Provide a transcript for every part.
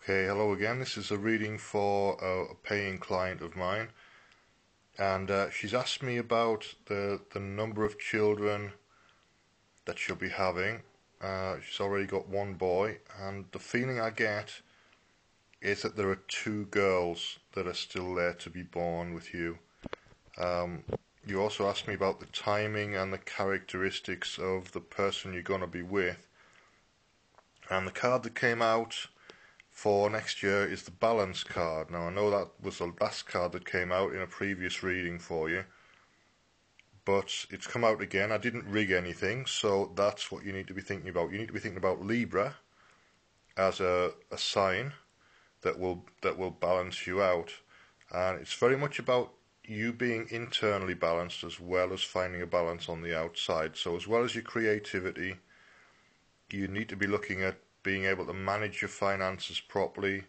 Okay, hello again. This is a reading for a paying client of mine, and she's asked me about the number of children that she'll be having. She's already got one boy, and the feeling I get is that there are two girls that are still there to be born with you. You also asked me about the timing and the characteristics of the person you're going to be with, and the card that came out for next year is the balance card. Now I know that was the last card that came out in a previous reading for you, but it's come out again. I didn't rig anything, so that's what you need to be thinking about. You need to be thinking about Libra as a sign that will balance you out, and it's very much about you being internally balanced as well as finding a balance on the outside. So as well as your creativity, you need to be looking at being able to manage your finances properly,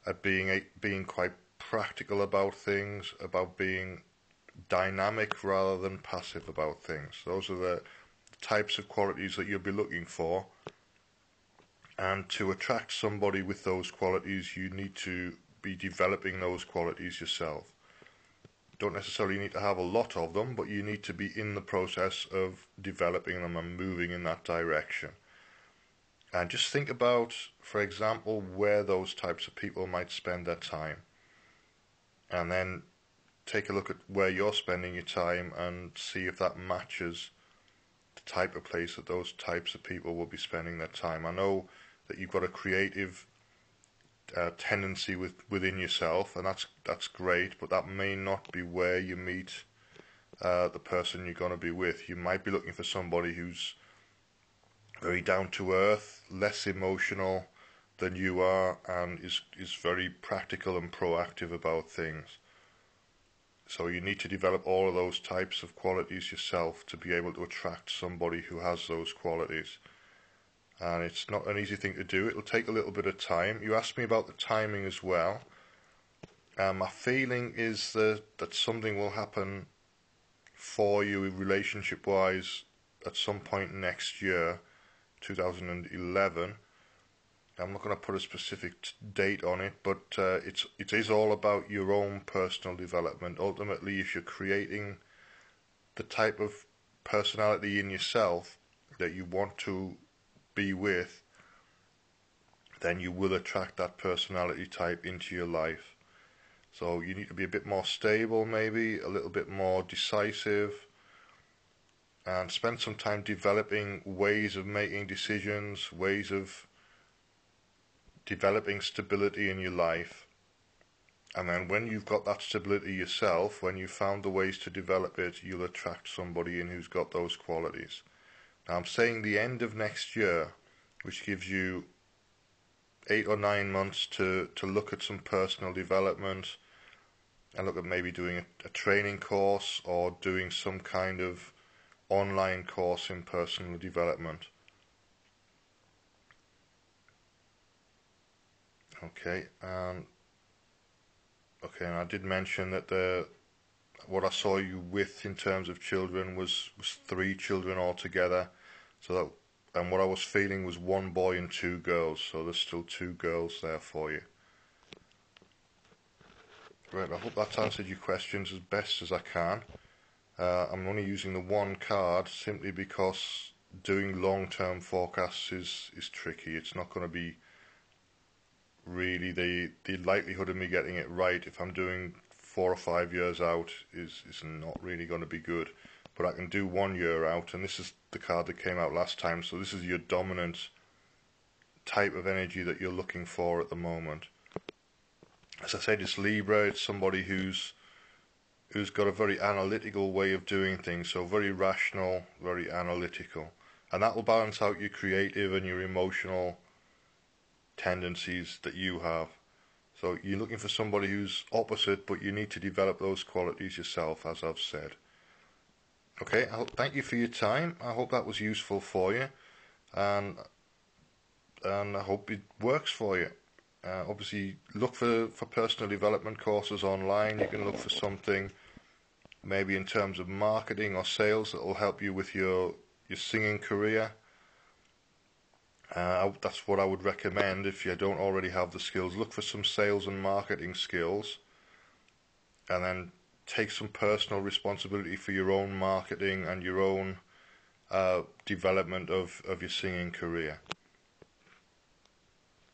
at being quite practical about things, about being dynamic rather than passive about things. Those are the types of qualities that you'll be looking for. And to attract somebody with those qualities, you need to be developing those qualities yourself. Don't necessarily need to have a lot of them, but you need to be in the process of developing them and moving in that direction. And just think about, for example, where those types of people might spend their time. And then take a look at where you're spending your time and see if that matches the type of place that those types of people will be spending their time. I know that you've got a creative tendency within yourself, and that's great, but that may not be where you meet the person you're going to be with. You might be looking for somebody who's very down to earth, less emotional than you are, and is very practical and proactive about things. So you need to develop all of those types of qualities yourself to be able to attract somebody who has those qualities. And it's not an easy thing to do. It'll take a little bit of time. You asked me about the timing as well. My feeling is that something will happen for you relationship-wise at some point next year, 2011. I'm not going to put a specific date on it, but it is all about your own personal development. Ultimately, if you're creating the type of personality in yourself that you want to be with, then you will attract that personality type into your life. So you need to be a bit more stable, maybe a little bit more decisive, and spend some time developing ways of making decisions, ways of developing stability in your life. And then when you've got that stability yourself, when you've found the ways to develop it, you'll attract somebody in who's got those qualities. Now I'm saying the end of next year, which gives you 8 or 9 months to look at some personal development and look at maybe doing a training course or doing some kind of online course in personal development. Okay, and I did mention that what I saw you with in terms of children was 3 children altogether. So and what I was feeling was 1 boy and 2 girls. So there's still 2 girls there for you. Right, I hope that's answered your questions as best as I can. I'm only using the 1 card simply because doing long-term forecasts is tricky. It's not going to be really the likelihood of me getting it right if I'm doing 4 or 5 years out is not really going to be good. But I can do 1 year out, and this is the card that came out last time, so this is your dominant type of energy that you're looking for at the moment. As I said, it's Libra. It's somebody who's got a very analytical way of doing things, so very rational, very analytical, and that will balance out your creative and your emotional tendencies that you have. So you're looking for somebody who's opposite, but you need to develop those qualities yourself, as I've said. Okay, thank you for your time. I hope that was useful for you, and I hope it works for you. Obviously, look for personal development courses online. You can look for something maybe in terms of marketing or sales that will help you with your singing career. That's what I would recommend if you don't already have the skills. Look for some sales and marketing skills, and then take some personal responsibility for your own marketing and your own development of your singing career.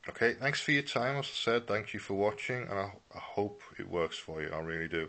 Okay, thanks for your time. As I said, thank you for watching, and I hope it works for you. I really do.